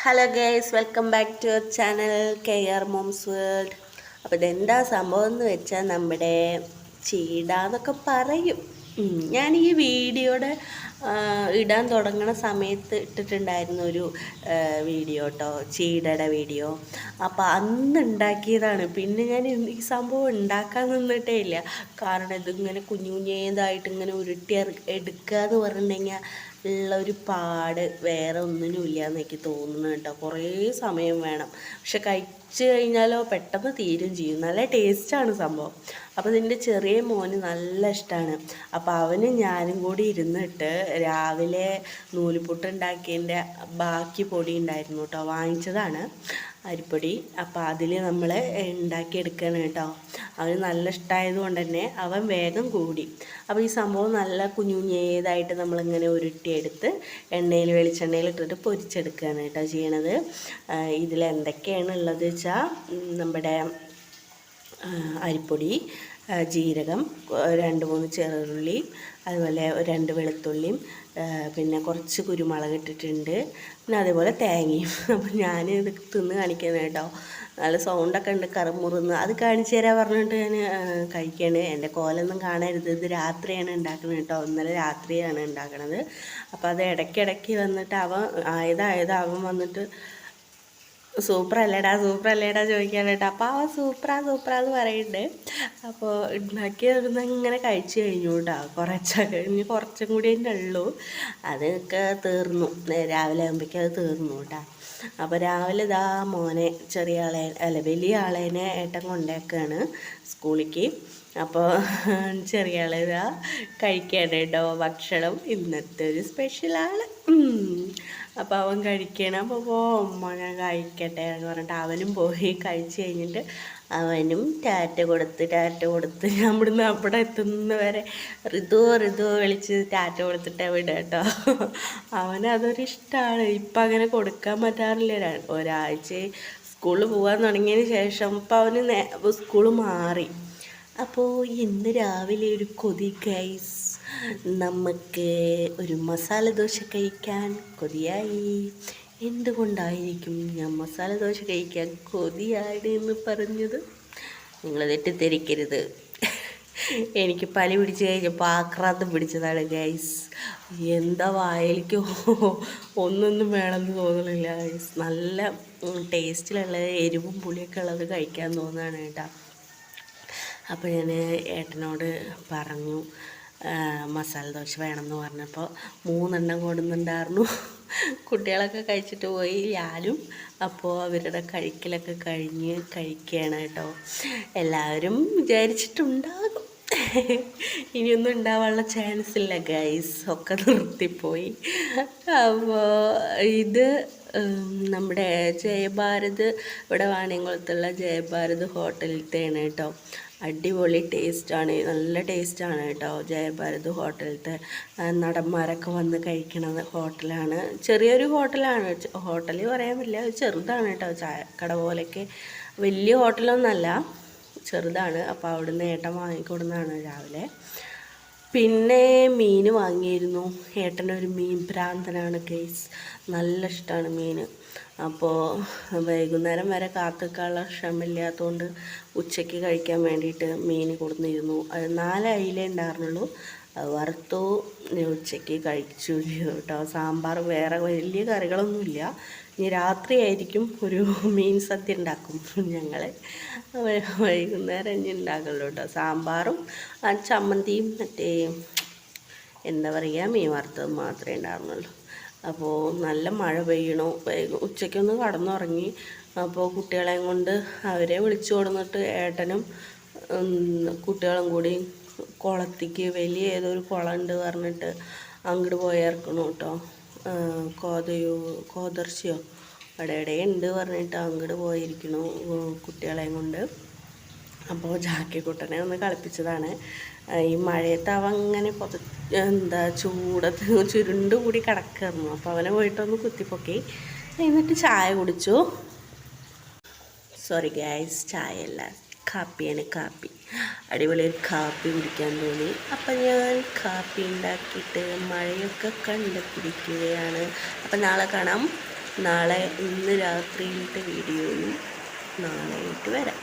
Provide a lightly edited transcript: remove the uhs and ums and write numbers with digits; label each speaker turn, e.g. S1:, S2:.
S1: Hello guys, welcome back to our channel KR moms world. അപ്പോൾ ഇതെന്താ സംഭവം എന്ന് വെച്ചാൽ നമ്മുടെ ചീട എന്നൊക്കെ പറയും. ഞാൻ ഈ വീഡിയോയുടെ ഇടാൻ തുടങ്ങുന്ന സമയത്ത് ഇട്ടിട്ടുണ്ടായിരുന്ന ഒരു വീഡിയോ കേട്ടോ, ചീടയുടെ വീഡിയോ. അപ്പോൾ അന്ന് ഉണ്ടാക്കിയതാണ്. പിന്നെ ഞാൻ ഈ സംഭവം ഉണ്ടാക്കാൻ നിന്നിട്ടേ ഇല്ല. കാരണം ഇതിങ്ങനെ കുഞ്ഞു കുഞ്ഞേതായിട്ട് ഇങ്ങനെ ഉരുട്ടി എടുക്കുക എന്ന് പറഞ്ഞിട്ടുണ്ടെങ്കിൽ ഉള്ള ഒരു പാട് വേറെ ഒന്നിനുമില്ല എന്ന് എനിക്ക് തോന്നുന്നു കേട്ടോ. കുറേ സമയം വേണം, പക്ഷെ കഴിച്ച് കഴിഞ്ഞാലോ പെട്ടെന്ന് തീരും ചെയ്യും. നല്ല ടേസ്റ്റാണ് സംഭവം. അപ്പോൾ ഇതിൻ്റെ ചെറിയ മോന് നല്ല ഇഷ്ടമാണ്. അപ്പോൾ അവന് ഞാനും കൂടി ഇരുന്നിട്ട് രാവിലെ നൂലുപുട്ട് ഉണ്ടാക്കിയതിൻ്റെ ബാക്കി പൊടി ഉണ്ടായിരുന്നു കേട്ടോ, വാങ്ങിച്ചതാണ് അരിപ്പൊടി. അപ്പോൾ അതിൽ നമ്മൾ ഉണ്ടാക്കിയെടുക്കണം കേട്ടോ. അവന് നല്ല ഇഷ്ടമായത് കൊണ്ട് തന്നെ അവൻ വേഗം കൂടി. അപ്പോൾ ഈ സംഭവം നല്ല കുഞ്ഞുഞ്ഞേതായിട്ട് നമ്മളിങ്ങനെ ഉരുട്ടിയെടുത്ത് എണ്ണയിൽ വെളിച്ചെണ്ണയിൽ ഇട്ടിട്ട് പൊരിച്ചെടുക്കുകയാണ് കേട്ടോ ചെയ്യണത്. ഇതിൽ എന്തൊക്കെയാണ് ഉള്ളത് വെച്ചാൽ നമ്മുടെ അരിപ്പൊടി, ജീരകം, 2-3 ചെറുള്ളി, അതുപോലെ 2 വെളുത്തുള്ളിയും, പിന്നെ കുറച്ച് കുരുമുളക് ഇട്ടിട്ടുണ്ട്, പിന്നെ അതേപോലെ തേങ്ങയും. അപ്പോൾ ഞാൻ ഇത് തിന്ന് കാണിക്കുന്നത് കേട്ടോ. നല്ല സൗണ്ടൊക്കെ ഉണ്ട്, കറുമുറുന്ന്. അത് കാണിച്ചു തരാൻ പറഞ്ഞിട്ട് ഞാൻ കഴിക്കുകയാണ്. എൻ്റെ കോലൊന്നും കാണരുത്, ഇത് രാത്രിയാണ് ഉണ്ടാക്കുന്നത് കേട്ടോ. ഇന്നലെ രാത്രിയാണ് ഉണ്ടാക്കണത്. അപ്പോൾ അത് ഇടയ്ക്കിടയ്ക്ക് വന്നിട്ട് അവൻ വന്നിട്ട് സൂപ്പർ അല്ലേടാ ചോദിക്കാൻ കേട്ടോ. അപ്പോൾ അവൻ സൂപ്പറാന്ന് പറയുന്നുണ്ട്. അപ്പോൾ ഉണ്ടാക്കിയതൊന്നും ഇങ്ങനെ കഴിച്ചു കഴിഞ്ഞു കേട്ടോ. കുറച്ചും കൂടി തന്നെ ഉള്ളൂ. അതൊക്കെ തീർന്നു, രാവിലെ ആകുമ്പോഴേക്കും അത് തീർന്നു കേട്ടോ. അപ്പോൾ രാവിലെ ഇതാ മോനെ വലിയ ആളേനെ ഏട്ടൻ കൊണ്ടേക്കാണ് സ്കൂളിലേക്ക്. അപ്പോൾ ചെറിയ ആളെ ഇതാ കഴിക്കാൻ കേട്ടോ ഭക്ഷണം. ഇന്നത്തെ ഒരു സ്പെഷ്യലാണ്. അപ്പോൾ അവൻ കഴിക്കണം. അപ്പോൾ അമ്മ ഞാൻ കഴിക്കട്ടെ എന്ന് പറഞ്ഞിട്ട് അവനും പോയി. കഴിച്ച് കഴിഞ്ഞിട്ട് അവനും ടാറ്റ കൊടുത്ത് ഞാൻ ഇവിടുന്ന് അവിടെ എത്തുന്നവരെ ഋതു വിളിച്ച് ടാറ്റ കൊടുത്തിട്ട് വിടുക കേട്ടോ. അവനതൊരു ഇഷ്ടമാണ്. ഇപ്പം അങ്ങനെ കൊടുക്കാൻ പറ്റാറില്ല. ഒരാഴ്ച സ്കൂളിൽ പോകാൻ തുടങ്ങിയതിന് ശേഷം ഇപ്പം അവന് സ്കൂൾ മാറി. അപ്പോൾ ഇന്ന് രാവിലെ ഒരു കൊതി ഗൈസ്, നമുക്ക് ഒരു മസാല ദോശ കഴിക്കാൻ കൊതിയായി. എന്തുകൊണ്ടായിരിക്കും ഞാൻ മസാല ദോശ കഴിക്കാൻ കൊതിയായി എന്ന് പറഞ്ഞത്? നിങ്ങൾ തെറ്റിദ്ധരിക്കരുത്. എനിക്ക് പനി പിടിച്ച് കഴിഞ്ഞപ്പോൾ ആക്രാന്തം പിടിച്ചതാണ് ഗൈസ്. എന്താ വായിലേക്ക് ഒന്നൊന്നും വേണമെന്ന് തോന്നുന്നില്ല ഗൈസ്. നല്ല ടേസ്റ്റിലുള്ള എരിവും പുളിയൊക്കെ ഉള്ളത് കഴിക്കാൻ തോന്നുകയാണ് കേട്ടോ. അപ്പോൾ ഞാൻ ഏട്ടനോട് പറഞ്ഞു മസാല ദോശ വേണമെന്ന് പറഞ്ഞപ്പോൾ 3 എണ്ണം കൊടുക്കുന്നുണ്ടായിരുന്നു. കുട്ടികളൊക്കെ കഴിച്ചിട്ട് പോയി, ഞാനും. അപ്പോൾ അവരുടെ കഴിക്കലൊക്കെ കഴിഞ്ഞ് കഴിക്കുകയാണ് കേട്ടോ. എല്ലാവരും വിചാരിച്ചിട്ടുണ്ടാകും ഇനിയൊന്നും ഉണ്ടാവാനുള്ള ചാൻസ് ഇല്ല ഗൈസ്, ഒക്കെ നിർത്തിപ്പോയി. അപ്പോൾ ഇത് നമ്മുടെ ജയഭാരത്, ഇവിടെ വാണിയംകുളത്തുള്ള ജയഭാരത് ഹോട്ടലിലത്തെയാണ് കേട്ടോ. അടിപൊളി ടേസ്റ്റാണ്, നല്ല ടേസ്റ്റാണ് കേട്ടോ. ജയഭാരത് ഹോട്ടലിലത്തെ നടന്മാരൊക്കെ വന്ന് കഴിക്കണ ഹോട്ടലാണ്. ചെറിയൊരു ഹോട്ടലാണ്, ഹോട്ടൽ പറയാൻ പറ്റില്ല, ചെറുതാണ് കേട്ടോ. ചായക്കട പോലെയൊക്കെ, വലിയ ഹോട്ടലൊന്നുമല്ല, ചെറുതാണ്. അപ്പോൾ അവിടുന്ന് ഏട്ടൻ വാങ്ങിക്കൊടുന്നതാണ് രാവിലെ. പിന്നെ മീൻ വാങ്ങിയിരുന്നു. ഏട്ടനൊരു മീൻ ഭ്രാന്തനാണ് കേസ്, നല്ല ഇഷ്ടമാണ് മീൻ. അപ്പോൾ വൈകുന്നേരം വരെ കാത്തുക്കാനുള്ള ക്ഷമയില്ലാത്തതുകൊണ്ട് ഉച്ചയ്ക്ക് കഴിക്കാൻ വേണ്ടിയിട്ട് മീൻ കൊടുന്നിരുന്നു. അത് 4 അയിലേ ഉണ്ടായിരുന്നുള്ളൂ. അത് വറുത്തു, ഉച്ചയ്ക്ക് കഴിച്ചു കേട്ടോ. സാമ്പാർ, വേറെ വലിയ കറികളൊന്നുമില്ല. ഇനി രാത്രിയായിരിക്കും ഒരു മീൻ സദ്യ ഉണ്ടാക്കും ഞങ്ങൾ. വൈകുന്നേരം ഇനി ഉണ്ടാക്കുള്ളൂ കേട്ടോ. സാമ്പാറും ചമ്മന്തിയും മറ്റേ എന്താ പറയുക, മീൻ വറുത്തത് മാത്രമേ ഉണ്ടായിരുന്നുള്ളൂ. അപ്പോൾ നല്ല മഴ പെയ്യണു. ഉച്ചയ്ക്കൊന്ന് കടന്നുറങ്ങി. അപ്പോൾ കുട്ടികളെയും കൊണ്ട് അവരെ വിളിച്ചു കൊടുന്നിട്ട് ഏട്ടനും കുട്ടികളും കൂടി കുളത്തേക്ക്, വലിയ ഏതൊരു കുളമുണ്ട് പറഞ്ഞിട്ട് അങ്ങോട്ട് പോയിറക്കണം കേട്ടോ. കോതർച്ചയോ അവിടെ ഉണ്ട് പറഞ്ഞിട്ട് അങ്ങോട്ട് പോയിരിക്കണു കുട്ടികളെയും കൊണ്ട്. അപ്പോൾ ജാക്കിക്കുട്ടനെ ഒന്ന് കളിപ്പിച്ചതാണ്. ഈ മഴയത്ത് അവൻ അങ്ങനെ ചുരുണ്ട് കൂടി കിടക്കായിരുന്നു. അപ്പോൾ അവനെ പോയിട്ടൊന്ന് കുത്തിപ്പൊക്കി, എന്നിട്ട് ചായ കുടിച്ചു. സോറി ഗൈസ്, ചായയല്ല, കാപ്പിയാണ്. കാപ്പി, അടിപൊളി ഒരു കാപ്പി കുടിക്കാൻ തോന്നി. അപ്പം ഞാൻ കാപ്പി ഉണ്ടാക്കിയിട്ട് മഴയൊക്കെ കണ്ട് കുടിക്കുകയാണ്. അപ്പം നാളെ കാണാം. ഇന്ന് രാത്രിയിലത്തെ വീഡിയോയും നാളെ ആയിട്ട് വരാം.